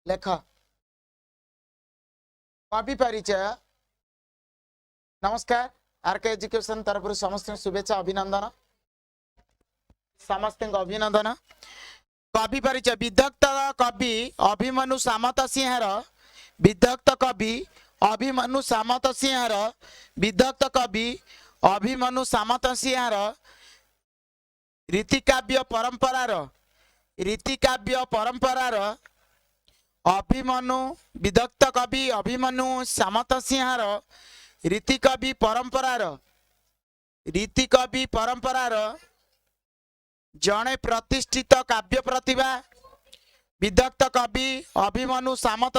लेख कवि परिचय। नमस्कार आरके एजुकेशन तरफ समस्त शुभेच्छा अभिनंदन समस्त अभिनंदन। कवि परिचय विदग्ध कवि अभिमन्यु सामत सिंहर विदग्ध कवि अभिमन्यु सामत सिंहर विदग्ध कवि अभिमन्यु सामत सिंहर रीतिकाव्य परंपरार अभिमन्यु विदग्ध कवि अभिमन्यु सामत सिंहर रीतिकवि परंपरार जड़े प्रतिष्ठित काव्य प्रतिभा विदग्ध कवि अभिमन्यु सामत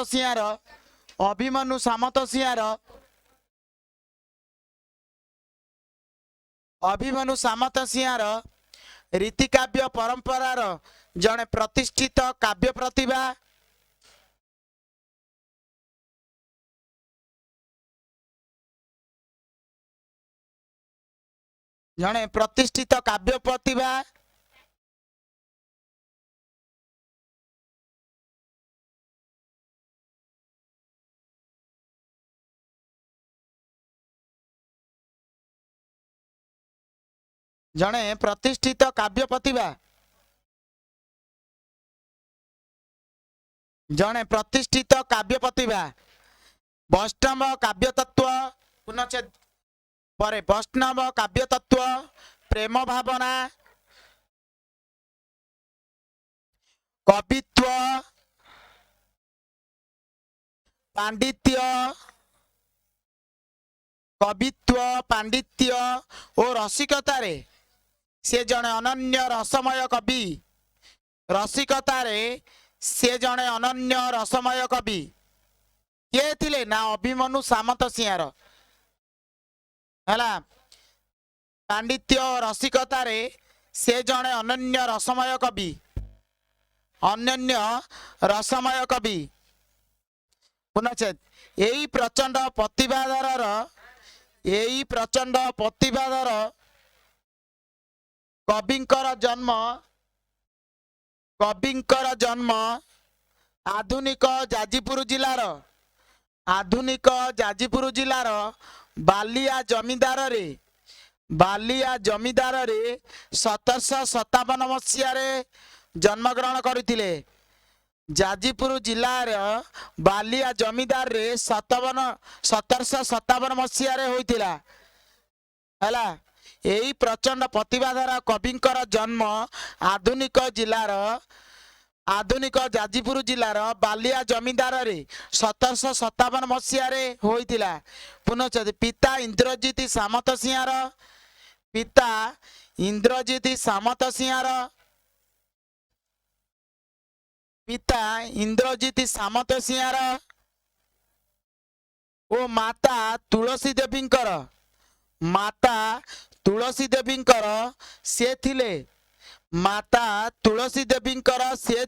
सिंहर रीतिकाव्य परंपरार जड़े प्रतिष्ठित काव्य प्रतिभा जड़े प्रतिष्ठित काव्य प्रतिभा जड़े प्रतिष्ठित काव्य प्रतिभा जड़े प्रतिष्ठित काव्य प्रतिभा वैष्णव काव्य तत्व पुनश्चेद परे वैष्णव काव्य तत्व प्रेम भावना कवित्व पांडित्य और रसिकतारे से जड़े अनन्य रसमय कवि रसिकतारे से जड़े अनन्य रसमय कवि किए थिले ना अभिमन्यु सामत सिंहर है पांडित्य रसिकतारे से जड़े अनन्य रसमय कवि पुनश्चेद यही प्रचंड प्रतिभाधर कविंकर जन्म आधुनिक जाजपुर जिलार बालिया जमीदार रे 1757 मसीह जन्मग्रहण करथिले। जाजपुर जिलार बालिया जमीदार रे 1757 मसीह होइतिला हैला। यही प्रचंड प्रतिभाधारा कविंकर जन्म आधुनिक जाजपुर जिलार बालिया जमीदार रे 1757 मसीह होइतिला। पुनश्च पिता इंद्रजीत सामत सिंहर ओ माता तुलसी देवींकर से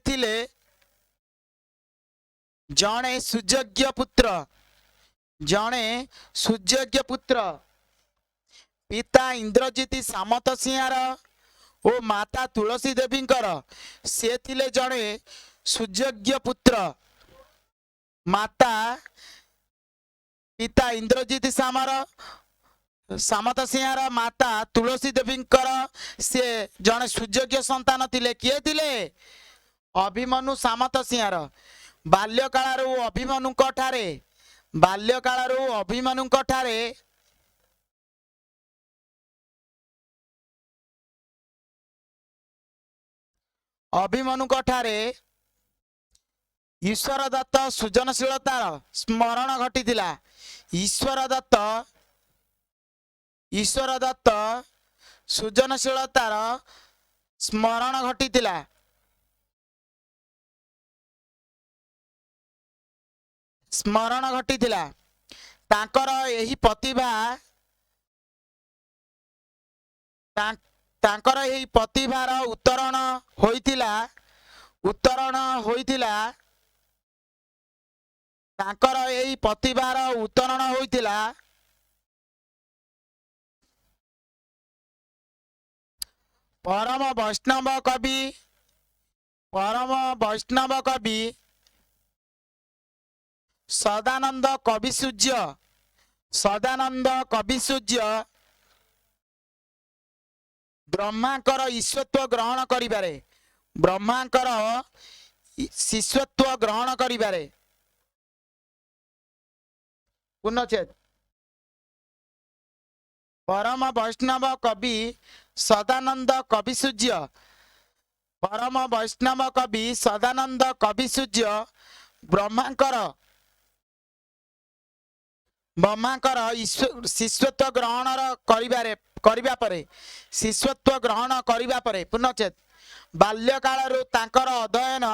थिले जड़े सुयोग्य पुत्र पिता इंद्रजीत सामत सिंहर ओ माता तुलसी देवींकर से थिले जड़े सुयोग्य पुत्र माता पिता इंद्रजीत सामत सिंहर माता तुलसी देवींकर से जड़े सुयोग्य संतान थिले। किए थिले अभिमन्यु सामत सिंहर बाल्यकालू अभिमन्यु ठारे ईश्वर दत्त सृजनशीलतार स्मरण घटीला। ईश्वर दत्त सृजनशीलतार स्मरण घटीला। तांकर यही प्रतिभार उत्तरण होइतिला। तांकर यही प्रतिभार उत्तरण होइतिला। परम वैष्णव कवि ସଦାନନ୍ଦ କବି ସୂର୍ଯ୍ୟ ସଦାନନ୍ଦ କବି ସୂର୍ଯ୍ୟ ବ୍ରହ୍ମାଙ୍କର ଈଶ୍ୱତ୍ୱ ଗ୍ରହଣ କରିବାରେ ବ୍ରହ୍ମାଙ୍କର ଶିଷ୍ୟତ୍ୱ ଗ୍ରହଣ କରିବାରେ ପୁନଚ୍ଛେଦ ପରମ ବୈଷ୍ଣବ କବି ସଦାନନ୍ଦ କବି ସୂର୍ଯ୍ୟ ପରମ ବୈଷ୍ଣବ କବି ସଦାନନ୍ଦ କବି ସୂର୍ଯ୍ୟ ବ୍ରହ୍ମାଙ୍କର ଶିଷ୍ୟତ୍ୱ ଗ୍ରହଣର କରିବା ପରେ ଶିଷ୍ୟତ୍ୱ ଗ୍ରହଣ କରିବା ପରେ ପୁନଶ୍ଚେତ ବାଲ୍ୟକାଳରୁ ତାଙ୍କର ଅଧ୍ୟୟନ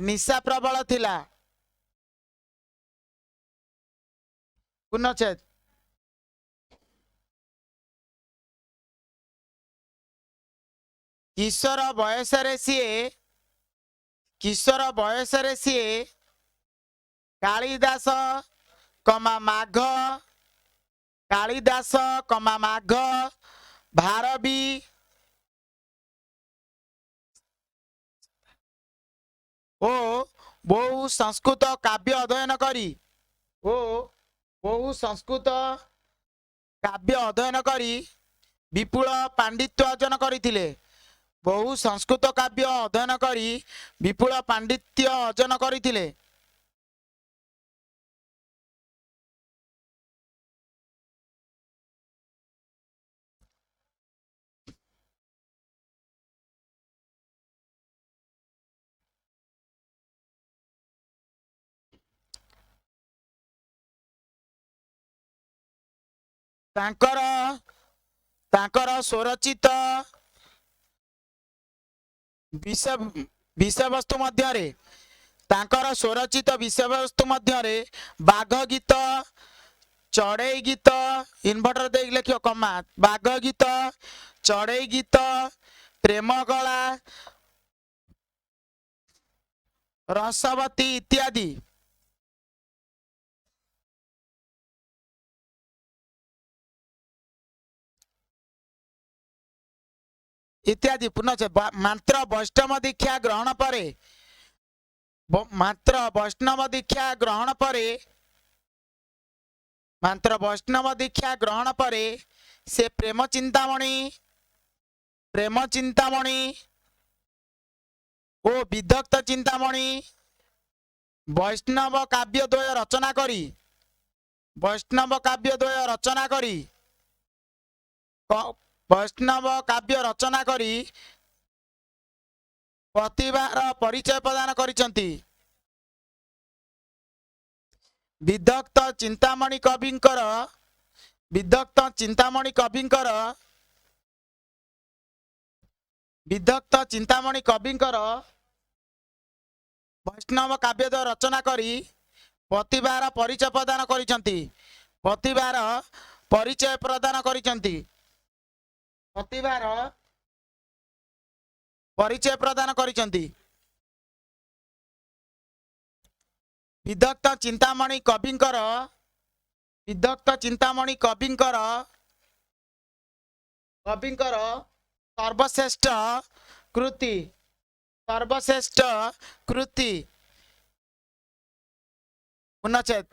ନିଶା ପ୍ରବଳ ଥିଲା ପୁନଶ୍ଚେତ କିଶୋର ବୟସରେ ସିଏ କାଳିଦାସ ମାଘ ଭାରବୀ ଓ ବହୁ ସଂସ୍କୃତ କାବ୍ୟ ଅଧ୍ୟୟନ କରି ବିପୁଳ ପାଣ୍ଡିତ୍ୟ ଅର୍ଜନ କରିଥିଲେ ବହୁ ସଂସ୍କୃତ କାବ୍ୟ ଅଧ୍ୟୟନ କରି ବିପୁଳ ପାଣ୍ଡିତ୍ୟ ଅର୍ଜନ କରିଥିଲେ ତାଙ୍କର ସ୍ୱରଚିତ ବିଷୟବସ୍ତୁ ମଧ୍ୟରେ ବାଘ ଗୀତ ଚଢ଼େଇ ଗୀତ ଇନଭର୍ଟର ଦେଇକି ଲେଖିବ କମା ବାଘ ଗୀତ ଚଢ଼େଇ ଗୀତ ପ୍ରେମ କଳା ରସବତୀ ଇତ୍ୟାଦି ପୁନଶ୍ଚ ମାତ୍ର ବୈଷ୍ଣବ ଦୀକ୍ଷା ଗ୍ରହଣ ପରେ ସେ ପ୍ରେମ ଚିନ୍ତାମଣି ଓ ବିଦଗ୍ଧ ଚିନ୍ତାମଣି ବୈଷ୍ଣବ କାବ୍ୟ ଦ୍ୱୟ ରଚନା କରି ପ୍ରତିଭାର ପରିଚୟ ପ୍ରଦାନ କରିଛନ୍ତି ବିଦଗ୍ଧ ଚିନ୍ତାମଣି କବିଙ୍କର ବୈଷ୍ଣବ କାବ୍ୟ ଦ୍ୱୟ ରଚନା କରି ପ୍ରତିଭାର ପରିଚୟ ପ୍ରଦାନ କରିଛନ୍ତି ବିଦଗ୍ଧ ଚିନ୍ତାମଣି କବିଙ୍କର ସର୍ବଶ୍ରେଷ୍ଠ କୃତି ପୁନଶ୍ଚେତ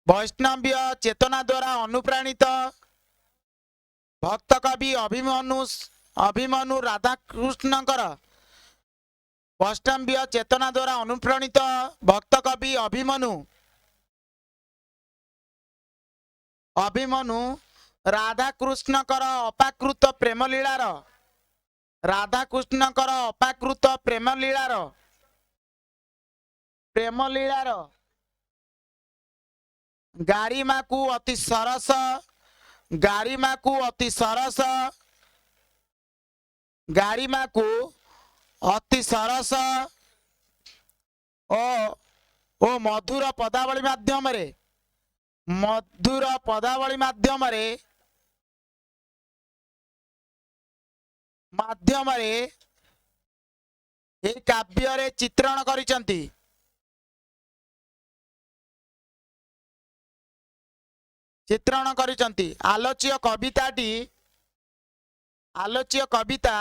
ବୈଷ୍ଣବ ଚେତନା ଦ୍ୱାରା ଅନୁପ୍ରାଣିତ ଭକ୍ତ କବି ଅଭିମନ୍ୟୁ ରାଧାକୃଷ୍ଣଙ୍କର ବୈଷ୍ଣବ ଚେତନା ଦ୍ୱାରା ଅନୁପ୍ରାଣିତ ଭକ୍ତ କବି ଅଭିମନ୍ୟୁ ରାଧାକୃଷ୍ଣଙ୍କର ଅପାକୃତ ପ୍ରେମ ଲୀଳାର ଗାରିମାକୁ ଅତି ସରସ ଓ ମଧୁର ପଦାବଳୀ ମାଧ୍ୟମରେ ଏହି କାବ୍ୟରେ ଚିତ୍ରଣ କରିଛନ୍ତି चित्रण करिसंती आलोच्य कविताटी आलोच्य कविता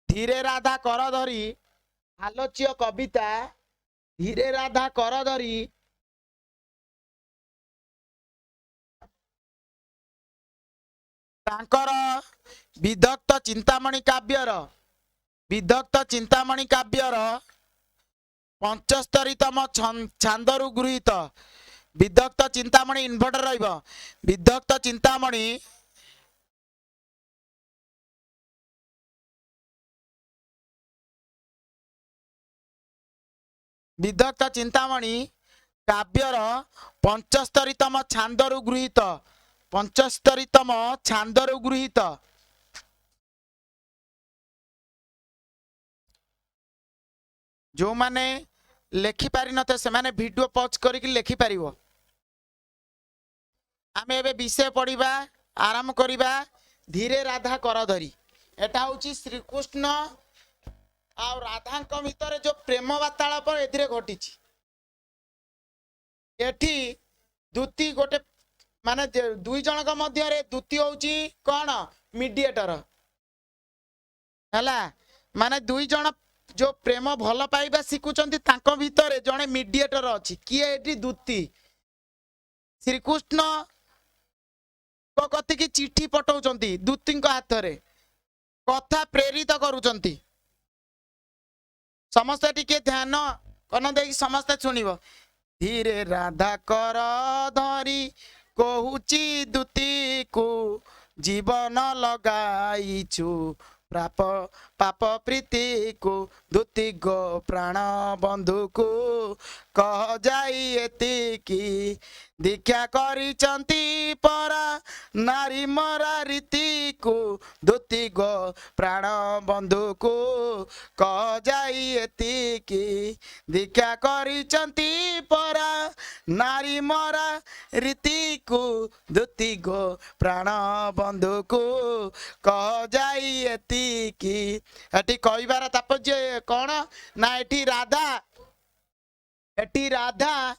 धीरे राधा कर धरी आलोच्य कविता धीरे राधा कर धरी तांकर विधक्त चिंतामणि काव्यर 75तम छांदरु गृहीत विधक्त चिंतामणि इन्वर्टर रहिब विधक्त चिंतामणि काव्यर 75तम छांदरु गृहीत 75तम छांदरु गृहीत जो माने लेखि पारि नथे से माने वीडियो पॉज करके लेखि पारिबो आमे एबे विषय पढ़िबा आराम करिबा धीरे राधा कर धरी एटा होची श्री कृष्ण आ राधा भितर जो प्रेम वार्तालाप एथिरे घटिछि एठी दुती गोटे माने दुई जनक मध्य रे दुती होची कोन मीडिएटर हला माने दुई जन जो प्रेम भल पाइबा शिखुचंती तांको भितर जने मीडिएटर अछि किए एठी दुती श्रीकृष्ण को कथि की चिट्ठी पठाउचंती दूती हाथ रे कथा प्रेरित करूचंती समस्त टिके ध्यान कन देकी समस्त सुनिबो धीरे राधा कर धरी कहूची दूती को जीवन लगाईछु पाप पाप प्रीति को दूती गो प्राण बंधु को कह जाई एतिकी दीक्षा करिचंती परा नारी मरा रीति को दूती गो प्राण बंधु को कह जाई एतिकी दीक्षा करिचंती परा नारी मरा रीति को दूती गो प्राण बंधु को कह जाई एतिकी एटी कहबार तात्पर्य कौन ना एटी राधा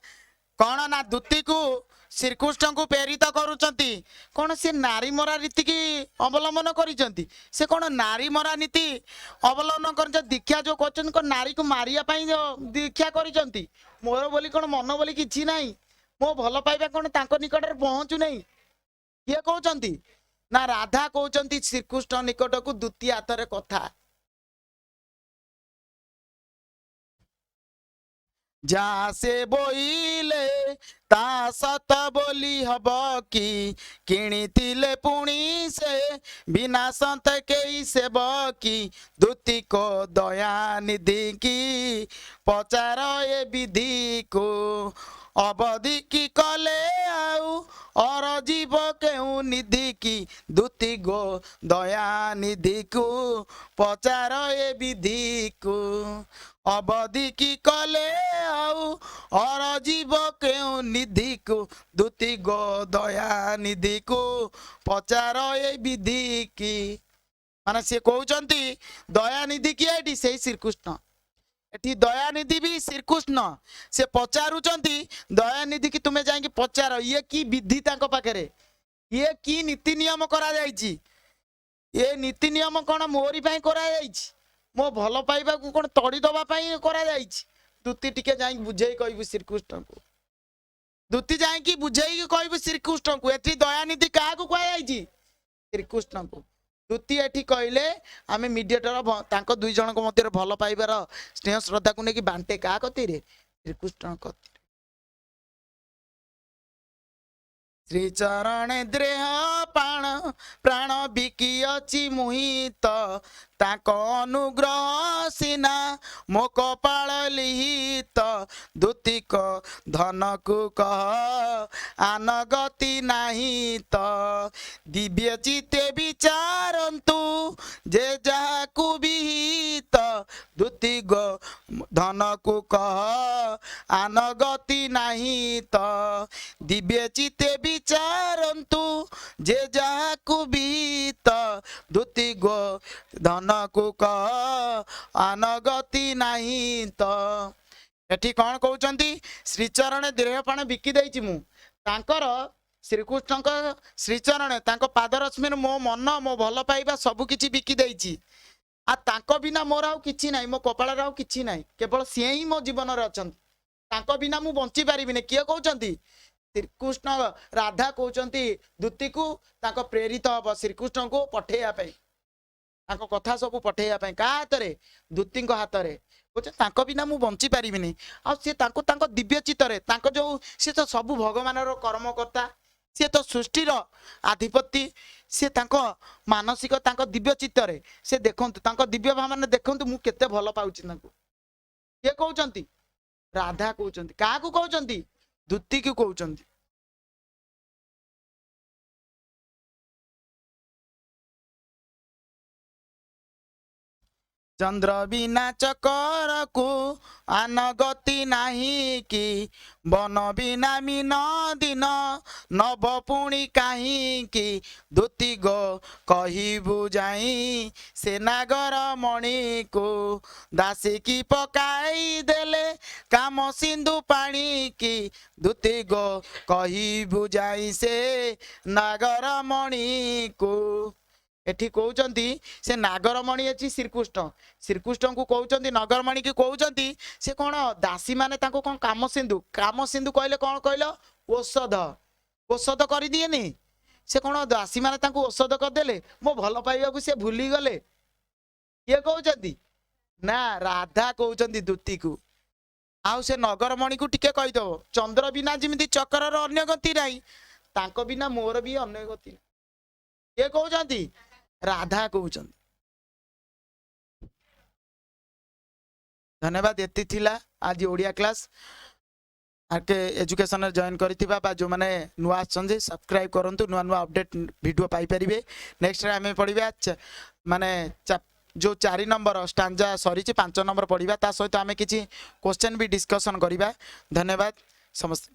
कौन ना दूती को श्रीकृष्ण को प्रेरित करुचंती कौन से नारी मरा रीति की अवलंबन करिचंती से कौन नारी मरा नीति अवलंबन कर दीक्षा जो कर नारी को मारिया पाई दीक्षा करिचंती मोर बोली कौन मन बोली किछि नाही मो भल पाइबा कौन तांको निकट रे पहुंचु नाही किए कहउचंती ना राधा कहउचंती श्रीकृष्ण निकट को द्वितीय हाथ रे कथा जा से बोइले ता सत बोली हब की किणीतिले पुणी से बिना संत के सेब की दूती को दया निधि की पचार ए विधि को अवधि की कले आउ और जीव केहू निधि की दूती गो दया निधि को पचार ए विधि को अवधि की कले आउ और जीव केहू निधि को दूती गो दया निधि को पचार ए विधि की माने से कहउचंती दया निधि किए से श्रीकृष्ण एठी दयानिधि भी श्रीकृष्ण से पचारुचंती दयानिधि की तुम्हें जाएंगे पचार ये की विधि तांको पाखरे ये की नीति नियम करा जायछि ये नीति नियम कोन मोरी पई करा जायछि मो भल पाइबा को कोन तड़ी दबा पई करा जायछि दूती टिके जाई बुझेई कहबो श्रीकृष्ण को दूती जाई की बुझेई कहबो श्रीकृष्ण को एठी दयानिधि का को कहा जायछि श्रीकृष्ण को दूती एठी कहले आमे मीडिएटर तांको दुई जन को मध्य भल पाइबार स्नेह श्रद्धा को नेकी बांटे का कति रे श्रीकृष्ण कति श्री चरण द्रेह प्राण बिकी अछि मुहित ताको अनुग्रह सिना मो कपाल लिहित दूती को धन को कह आन गति नाही तो दिव्य चित्ते विचारंतु जे जहा को विहित दूती गो धन को कह आन गति नाही तो दिव्य चित्ते विचारंतु जे जहा को विहित दूती गो धन को कह आन गति नहीं तो एठी कौन कहउचंती श्रीचरण देहपाण बिकी देइछि मु तांकर श्रीकृष्ण श्रीचरण तांको पादरश्मि मो मन मो भल पाइबा सब किछि बिकी देइछि आ तांको बिना मोर आउ किछि नाही मो कपाळ आउ किछि नाही केवल से ही मो जीवन रे अछंती तांको बिना मु बंची पारिबिने किए कहउचंती श्रीकृष्ण राधा कहउचंती दूती को तांको प्रेरित हब श्रीकृष्ण को पठेया पई तांको कथा सब पठेया पई का हातरे दूती को हातरे कहउछ तांको बिना मु बंची पारिबिने आ से तांको तांको दिव्य चित्तरे तांको जो से तो सब भगवान रो कर्म करता सी तो सृष्टिर आधिपत्य सी मानसिक दिव्य चित्तरे से देखंतु तांको दिव्य भावना देखंतु मु केते भल पाउछि तांको के कहउचंती राधा कहउचंती का को कहउचंती दूती को कहउचंती चंद्र बिना चकर को आन गति नाही कि बन बिना मीन दिन नव पुणी कहीं कि दूती गो कही बुझाई से नागर मणि को दासी की पकाई देले काम सिंधु पानी की दूती गो कही बुझाई से नागर मणि को एठी कहउचंती से नागरमणि अछि श्रीकृष्ण श्रीकृष्ण को कहउचंती नागरमणि की कहउचंती से कोन दासी माने ताको कोन काम सिंधु कहले कोन कहलो औषध औषध करि दिएनी से कोन दासी माने ताको औषध कर देले मो भल पाइबा को से भूली गले ये कहउचंती ना राधा कहउचंती दूती को आउ से नगरमणि को टिके कहि दो चंद्र बिना जिमिति चक्र रो अन्य गति नाही ताको बिना मोर भी अन्य गति ये कहउचंती राधा कहउचंती धन्यवाद एति थिला आज ओडिया क्लास आके एजुकेशन जॉइन करथिबा बा जो माने नुआ आछन सब्सक्राइब करंतु नुआ नुआ अपडेट वीडियो पाई परिबे नेक्स्ट टाइम में पढिबा माने जो 4 नंबर स्टांजा सरी 5 नंबर पढिबा ता सहित आमे किछि क्वेश्चन भी डिस्कशन करिबा धन्यवाद समस्त।